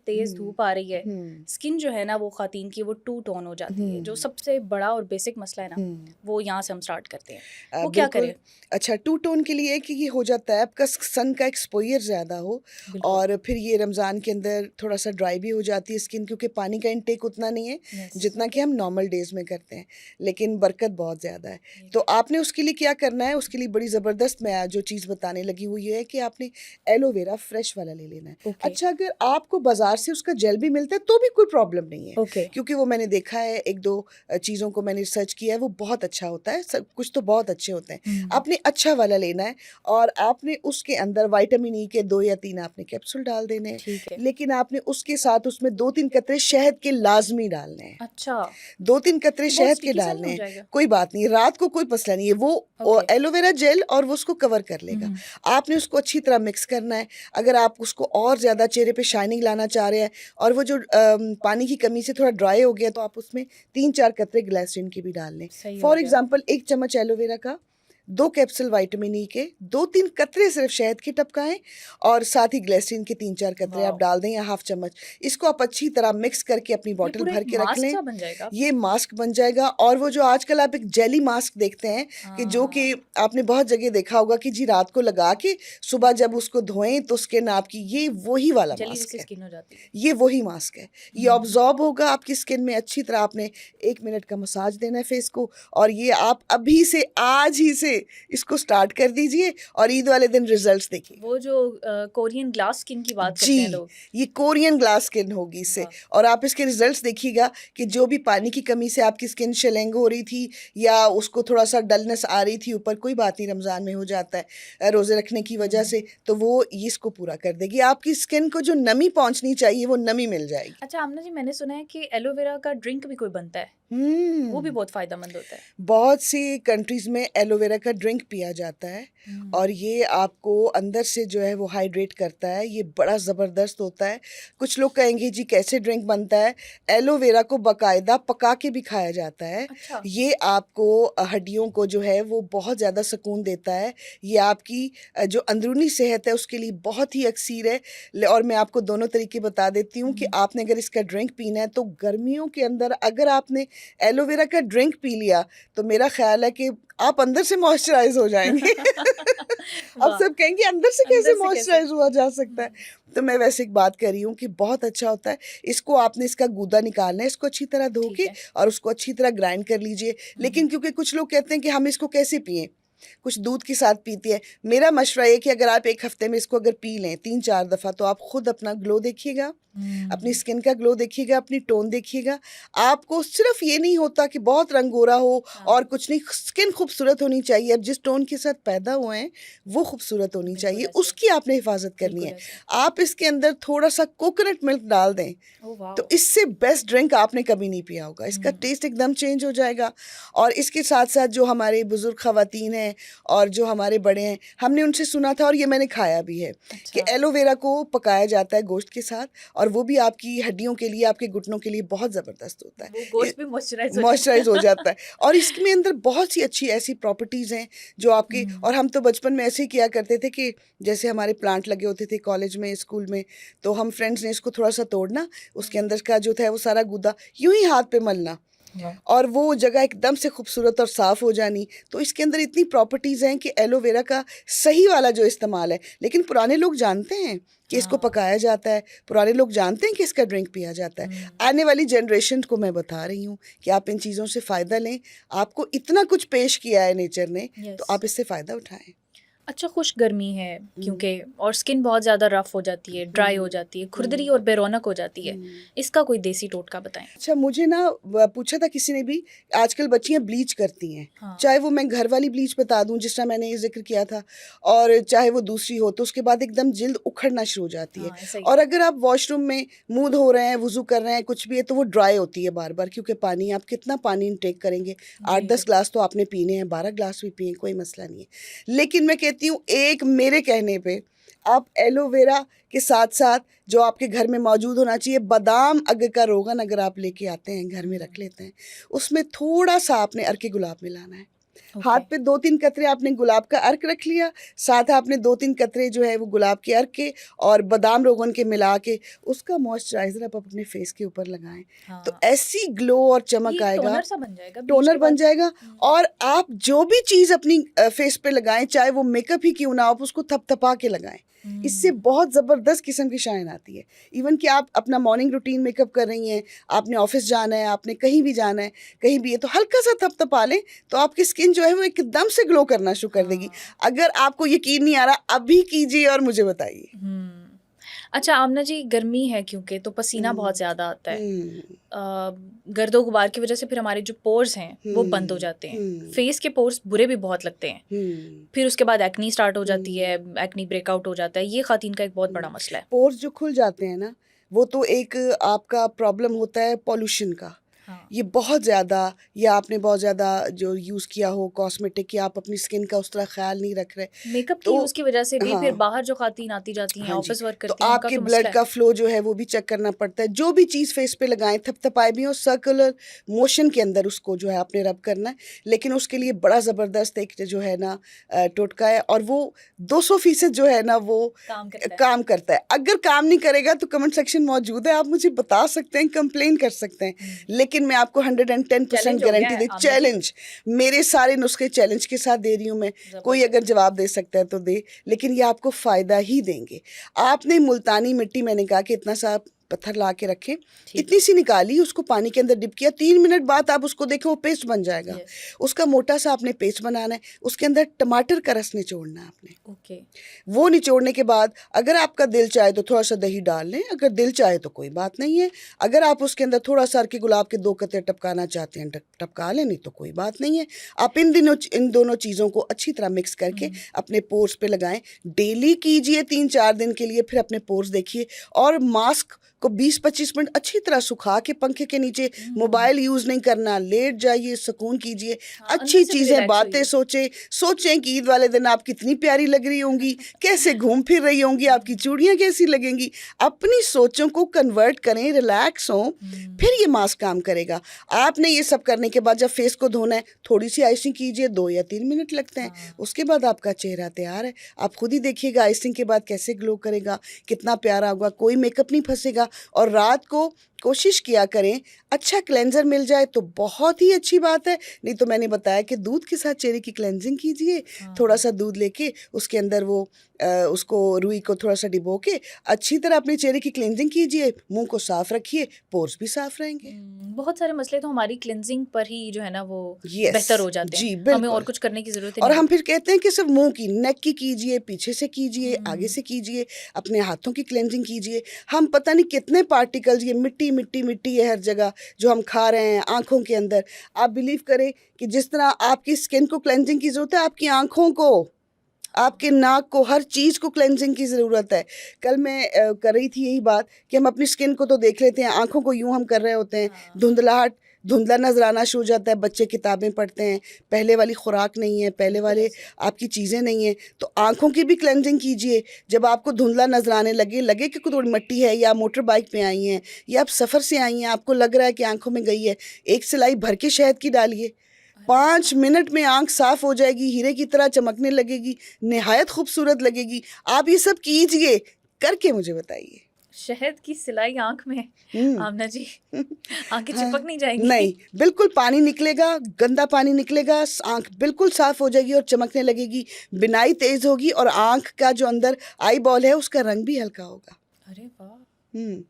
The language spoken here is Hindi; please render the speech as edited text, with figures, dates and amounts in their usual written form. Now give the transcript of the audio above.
तेज धूप आ रही है, हम्म स्किन जो है ना वो खातन की वो टू टोन हो जाती है, जो सबसे बड़ा और बेसिक मसला है ना, हम्म वो यहाँ से हम स्टार्ट करते हैं। वो क्या बिल्कुल। करें? अच्छा, टू टोन के लिए कि ये हो जाता है आपका सन का एक्सपोज़र ज़्यादा हो, बिल्कुल। और फिर ये रमज़ान के अंदर थोड़ा-सा ड्राई भी हो जाती है स्किन, क्योंकि पानी का इंटेक उतना नहीं है यस। जितना कि हम नॉर्मल डेज़ में करते हैं, लेकिन बरकत बहुत ज़्यादा है। यस। तो आपने उसके लिए क्या करना है, उसके लिए बड़ी ज़बरदस्त मैं आज जो चीज़ बताने लगी हूँ ये है कि आपने एलोवेरा फ्रेश वाला ले लेना है। ओके। अच्छा, अगर आपको बाज़ार से उसका जेल भी मिलता है तो भी कोई प्रॉब्लम नहीं है, ओके। क्योंकि वो मैंने देखा है 1-2 चीज़ों को मैंने रिसर्च किया है, वो बहुत अच्छा होता है, सब कुछ तो बहुत अच्छे होते हैं। आपने अच्छा वाला लेना है और आपने उसके अंदर विटामिन ई के 2 या 3 आपने कैप्सूल डाल देने हैं, ठीक है। लेकिन आपने उसके साथ उसमें 2-3 कतरे शहद के लाज़मी डालने हैं। अच्छा, 2-3 कतरे तो बहुत शहद के स्टिकी सा नहीं डालने हो हैं, जाएगा? कोई बात नहीं, रात को कोई मसला नहीं है, वो ओके। एलोवेरा जेल और वो उसको कवर कर लेगा। हम्म। आपने उसको अच्छी तरह मिक्स करना है। अगर आप उसको और ज़्यादा चेहरे पे शाइनिंग लाना चाह रहे हैं और वो जो पानी की कमी से थोड़ा ड्राई हो गया, तो आप उसमें 3-4 कतरे ग्लिसरीन के भी डाल लें। सही हो फॉर गया। एग्ज़ाम्पल 1 चम्मच एलोवेरा का, 2 कैप्सूल विटामिन ई के, 2-3 कतरे सिर्फ शहद के टपकाएँ और साथ ही ग्लिसरीन के 3-4 कतरे आप वाओ! डाल दें या हाफ चम्मच। इसको आप अच्छी तरह मिक्स करके अपनी ये बॉटल पूरा भर एक के रख मास्क लें। सा बन जाएगा आपका? ये मास्क बन जाएगा, और वो जो आजकल आप एक जेली मास्क देखते हैं कि जो कि हाँ, आपने बहुत जगह देखा होगा कि जी रात को लगा के सुबह जब उसको धोएँ तो स्किन आपकी, ये वही वाला जली मास्क जैसी है। स्किन हो जाती है। ये वही मास्क है। ये हम्म। अब्ज़ॉर्ब होगा आपकी स्किन में अच्छी तरह। आपने 1 मिनट का मसाज देना है फेस को, और ये आप अभी से, आज ही से इसको स्टार्ट कर दीजिए और ईद वाले दिन रिज़ल्ट्स देखिएगा। वो जो कोरियन ग्लास स्किन की बात करते हैं जी, लोग। ये कोरियन ग्लास स्किन होगी इससे, वाह! और आप इसके रिज़ल्ट्स देखिएगा कि जो भी पानी की कमी से आपकी स्किन शेलेंग हो रही थी या उसको थोड़ा-सा डलनेस आ रही थी ऊपर, कोई बात नहीं, रमज़ान में हो जाता है रोज़े रखने की वजह हम्म। से, तो वो ये इसको पूरा कर देगी। आपकी स्किन को जो नमी पहुँचनी चाहिए, वो नमी मिल जाएगी। अच्छा आमना जी, मैंने सुना है कि एलोवेरा का ड्रिंक भी कोई बनता है, वो भी हुँ। बहुत फायदेमंद होता है। बहुत सी कंट्रीज़ में एलोवेरा का ड्रिंक पिया जाता है, हम्म। और ये आपको अंदर से जो है वो हाइड्रेट करता है, ये बड़ा ज़बरदस्त होता है। कुछ लोग कहेंगे जी कैसे ड्रिंक बनता है? एलोवेरा को बाकायदा पका के भी खाया जाता है। अच्छा। ये आपको हड्डियों को जो है वो बहुत ज़्यादा सुकून देता है। ये आपकी जो अंदरूनी सेहत है उसके लिए बहुत ही अक्सीर है। और मैं आपको दोनों तरीके बता देती हूँ कि हम्म। आपने अगर इसका ड्रिंक पीना है तो गर्मियों के अंदर अगर आपने एलोवेरा का ड्रिंक पी लिया, तो मेरा ख़्याल है कि आप अंदर से मॉइस्चराइज़ हो जाएँगे। अब वाह! सब कहेंगे अंदर से कैसे अंदर से कैसे? मॉइस्चराइज़ हुआ जा सकता है? तो मैं वैसे एक बात कर रही हूँ कि बहुत अच्छा होता है। इसको आपने, इसका गूदा निकालना है, इसको अच्छी तरह धो ठीक के है। और उसको अच्छी तरह ग्राइंड कर लीजिए। हम्म। लेकिन क्योंकि कुछ लोग कहते हैं कि हम इसको कैसे पिएँ? कुछ दूध के साथ पीते हैं। मेरा मशवरा ये है कि अगर आप 1 हफ़्ते में इसको अगर पी लें 3-4 दफ़ा, तो आप खुद अपना ग्लो देखिएगा, अपनी हम्म। स्किन का ग्लो देखिएगा, अपनी टोन देखिएगा। आपको सिर्फ़ ये नहीं होता कि बहुत रंग गोरा हो हाँ, और कुछ नहीं, स्किन खूबसूरत होनी चाहिए। अब जिस टोन के साथ पैदा हुए हैं, वो खूबसूरत होनी बिल्कुल चाहिए, ऐसे। उसकी आपने हिफ़ाज़त करनी बिल्कुल है। ऐसे। आप इसके अंदर थोड़ा-सा कोकोनट मिल्क डाल दें, ओह तो वाओ! इससे बेस्ट ड्रिंक आपने कभी नहीं पिया होगा। इसका हम्म। टेस्ट एकदम चेंज हो जाएगा। और इसके साथ-साथ जो हमारे बुज़ुर्ग ख़वातीन हैं और जो हमारे बड़े हैं, हमने उनसे सुना था और ये मैंने खाया भी है कि अच्छा। एलोवेरा को पकाया जाता है गोश्त के साथ, और वो भी आपकी हड्डियों के लिए, आपके घुटनों के लिए बहुत ज़बरदस्त होता है। वो ये गोश्त भी मॉइस्चराइज़ हो जाता मॉइस्चराइज़ हो है। जाता है, और इसमें अंदर बहुत सी अच्छी ऐसी प्रॉपर्टीज़ हैं जो आपकी, हम्म। और हम तो बचपन में ऐसे ही किया करते थे कि जैसे हमारे प्लांट लगे होते थे कॉलेज में, स्कूल में, तो हम फ्रेंड्स ने इसको थोड़ा-सा तोड़ना, उसके अंदर का जो था वो सारा गूदा यूँ ही हाथ पे मलना, वाह! और वो जगह एकदम से खूबसूरत और साफ़ हो जानी। तो इसके अंदर इतनी प्रॉपर्टीज़ हैं कि एलोवेरा का सही वाला जो इस्तेमाल है, लेकिन पुराने लोग जानते हैं कि इसको हाँ। पकाया जाता है, पुराने लोग जानते हैं कि इसका ड्रिंक पिया जाता है। हम्म। आने वाली जनरेशन को मैं बता रही हूँ कि आप इन चीज़ों से फ़ायदा लें। आपको इतना कुछ पेश किया है नेचर ने, तो यस। आप इससे फ़ायदा उठाएँ। अच्छा, खुश गर्मी है हुँ, क्योंकि, और स्किन बहुत ज़्यादा रफ़ हो जाती है, ड्राई हो हुँ, जाती है, खुरदरी हुँ, और बेरौनक हो जाती है। हुँ। इसका कोई देसी टोटका बताएँ? अच्छा, मुझे ना पूछा था किसी ने भी, आजकल बच्चियाँ ब्लीच करती हैं, हाँ। चाहे वो मैं घर वाली ब्लीच बता दूँ जिस तरह मैंने ये ज़िक्र किया था, और चाहे वो दूसरी हो, तो उसके बाद एकदम जिल्द उखड़ना शुरू हो जाती है। हाँ, ऐसा ही और है। अगर आप वॉशरूम में मुँह धो रहे हैं, वुज़ू कर रहे हैं, कुछ भी है, तो वो ड्राई होती है बार-बार, क्योंकि पानी, आप कितना पानी इनटेक करेंगे? जी, 8-10 जी। ग्लास तो आपने पीने हैं, 12 ग्लास भी पिएँ, कोई मसला नहीं है। लेकिन मैं कहती हूँ, एक मेरे कहने पे आप एलोवेरा के साथ-साथ जो आपके घर में मौजूद होना चाहिए, बादाम अगर का रोगन अगर आप लेके आते हैं, घर में हुँ। रख लेते हैं, उसमें थोड़ा-सा आपने अर्के गुलाब मिलाना है। हाथ ओके। पे 2-3 कतरे आपने गुलाब का अर्क रख लिया, साथ आपने 2-3 कतरे जो है वो गुलाब के अर्क के और बादाम रोगन के मिला के उसका मॉइस्चराइज़र आप अपने फेस के ऊपर लगाएँ। तो हाँ, ऐसी ग्लो और ये चमक एक आएगा, टोनर सा बन जाएगा ब्लीच टोनर के बन बाद? जाएगा। हुँ, और आप जो भी चीज़ अपनी फेस पे लगाएँ, चाहे वो मेकअप ही क्यों ना हो, आप उसको थपथपा के लगाएँ। इससे हुँ, बहुत ज़बरदस्त किस्म की शाइन आती है। इवन कि आप अपना मॉर्निंग रूटीन मेकअप कर रही हैं, आपने ऑफ़िस जाना है, आपने कहीं भी जाना है, कहीं भी है, तो हल्का-सा थपथपा लें, तो आपकी स्किन जो है वो एकदम से ग्लो करना शुरू कर देगी। हाँ। अगर आपको यकीन नहीं आ रहा, अभी कीजिए और मुझे बताइए। हुँ। अच्छा आमना जी, गर्मी है क्योंकि तो पसीना बहुत हुँ, ज़्यादा आता है। हुँ, गर्दो-गुबार की वज़ह से फिर हमारे जो पोर्स हैं, वो बंद हो हुँ, जाते हैं। हुँ, फेस के पोर्स बुरे भी बहुत लगते हैं। हुँ, फिर उसके बाद एक्ने स्टार्ट हो जाती है, हुँ, एक्ने ब्रेकआउट हो जाता है। ये ख़वातीन का एक बहुत हुँ। बड़ा मसला है। पोर्स जो खुल जाते हैं ना, वो तो एक आपका प्रॉब्लम होता है पॉल्यूशन का। हाँ। ये बहुत ज़्यादा, या आपने बहुत ज़्यादा जो यूज़ किया हो कॉस्मेटिक, कि आप अपनी स्किन का उस तरह ख़्याल नहीं रख रहे, मेकअप के तो यूज़ की वज़ह से भी फिर हाँ। बाहर जो ख़वातीन आती-जाती हैं, हाँ जी, ऑफ़िस वर्क तो करती हैं, उनका आपके तो ब्लड मसला है। का फ्लो जो है वो भी चेक करना पड़ता है। जो भी चीज़ फेस पे लगाएँ, थपथपाए भी और सर्कुलर मोशन के अंदर उसको जो है आपने रब करना है। लेकिन उसके लिए बड़ा ज़बरदस्त एक जो है ना टोटका है, और वो 200% जो है ना वो काम करता है। काम करता है। अगर काम नहीं करेगा तो कमेंट सेक्शन मौजूद है, आप मुझे बता सकते हैं, कंप्लेन कर सकते हैं। हुँ। लेकिन मैं आपको 110% चैलेंज हो गया गारंटी है दे, आमना जी। चैलेंज, मेरे सारे नुस्खे चैलेंज के साथ दे रही हूँ मैं। कोई अगर ज़बरदस्त। जवाब दे सकता है तो दे, लेकिन ये आपको फ़ायदा ही देंगे। आपने मुल्तानी मिट्टी, मैंने कहा कि इतना सा पत्थर ला के रखें, ठीक इतनी है। सी निकाली, उसको पानी के अंदर डिप किया, 3 मिनट बाद आप उसको देखें वो पेस्ट बन जाएगा। यस। उसका मोटा सा आपने पेस्ट बनाना है, उसके अंदर टमाटर का रस निचोड़ना है आपने। ओके। वो निचोड़ने के बाद अगर आपका दिल चाहे तो थोड़ा सा दही डाल लें, अगर दिल चाहे तो कोई बात नहीं है। अगर आप उसके अंदर थोड़ा सा अर्के गुलाब के 2 कतरे टपकाना चाहते हैं, टपका लें, नहीं तो कोई बात नहीं है। आप इन दोनों चीज़ों को अच्छी तरह मिक्स करके हुँ। अपने पोर्स पे लगाएं। डेली कीजिए 3-4 दिन के लिए, फिर अपने पोर्स देखिए। और मास्क को 20-25 मिनट अच्छी तरह सुखा के पंखे के नीचे, हुँ। मोबाइल यूज़ नहीं करना, लेट जाइए, सुकून कीजिए, हाँ, अंदर अच्छी से भी चीज़ें, रिलैक्स बातें होइए। सोचें। सोचें कि ईद वाले दिन आप कितनी प्यारी लग रही होंगी, कैसे घूम फिर रही होंगी, आपकी चूड़ियाँ कैसी लगेंगी। अपनी सोचों को कन्वर्ट करें, रिलैक्स हों, हुँ। फिर ये मास्क काम करेगा। आपने ये सब करने के बाद जब फेस को धोना है, थोड़ी-सी आइसिंग कीजिए, 2 या 3 मिनट लगते हैं। हाँ। उसके बाद आपका चेहरा तैयार है। आप खुद ही देखिएगा आइसिंग के बाद कैसे ग्लो करेगा, कितना प्यारा होगा, कोई मेकअप नहीं फँसेगा। और रात को कोशिश किया करें, अच्छा क्लेंज़र मिल जाए तो बहुत ही अच्छी बात है, नहीं तो मैंने बताया कि दूध के साथ चेहरे की क्लेंजिंग कीजिए। हाँ। थोड़ा-सा दूध लेके उसके अंदर वो उसको रुई को थोड़ा-सा डिबो के अच्छी तरह अपने चेहरे की क्लींजिंग कीजिए, मुँह को साफ रखिए, पोर्स भी साफ रहेंगे। बहुत सारे मसले तो हमारी क्लींजिंग पर ही जो है ना वो यस, बेहतर हो जाते हैं। जी, हमें और बिल्कुल। कुछ करने की ज़रूरत ही और नहीं हम पड़ती। फिर कहते हैं कि सिर्फ मुँह की, नेक की कीजिए, पीछे से कीजिए, आगे हुँ। से कीजिए, अपने हाथों की क्लींजिंग कीजिए। हम पता नहीं कितने पार्टिकल्स, ये मिट्टी, मिट्टी, मिट्टी है हर जगह जो हम खा रहे हैं आँखों के अंदर। आप बिलीव करें कि जिस तरह आपकी स्किन को क्लींजिंग की ज़रूरत है, आपकी आँखों को, आपके हाँ। नाक को, हर चीज़ को क्लेंजिंग की ज़रूरत है। कल मैं कर रही थी यही बात कि हम अपनी स्किन को तो देख लेते हैं, आँखों को यूँ हम कर रहे होते हैं, हाँ। धुंधलाहट, धुंधला नज़र आना शुरू हो जाता है, बच्चे किताबें पढ़ते हैं, पहले वाली खुराक नहीं है, पहले बिल्कुल वाले ऐसे। आपकी चीज़ें नहीं हैं, तो आँखों की भी क्लेंजिंग कीजिए। जब आपको धुंधला नज़र आने लगे, लगे कि कोई थोड़ी मिट्टी है, या मोटर बाइक पे आई हैं, या आप सफ़र से आई हैं, आपको लग रहा है कि आँखों में गई है, एक सिलाई भर के शहद की डालिए। अरे 5 वाह! मिनट में आँख साफ़ हो जाएगी, हीरे की तरह चमकने लगेगी, निहायत खूबसूरत लगेगी। आप ये सब कीजिए, करके मुझे बताइए। शहद की सिलाई आँख में, हुँ। आमना जी, आँखें हाँ, चिपक नहीं जाएँगी? नहीं, बिल्कुल पानी निकलेगा, गंदा पानी निकलेगा, आँख बिल्कुल साफ़ हो जाएगी और चमकने लगेगी, बिनाई तेज़ होगी और आँख का जो अंदर आई बॉल है, उसका रंग भी हल्का होगा। अरे वाह! हुँ।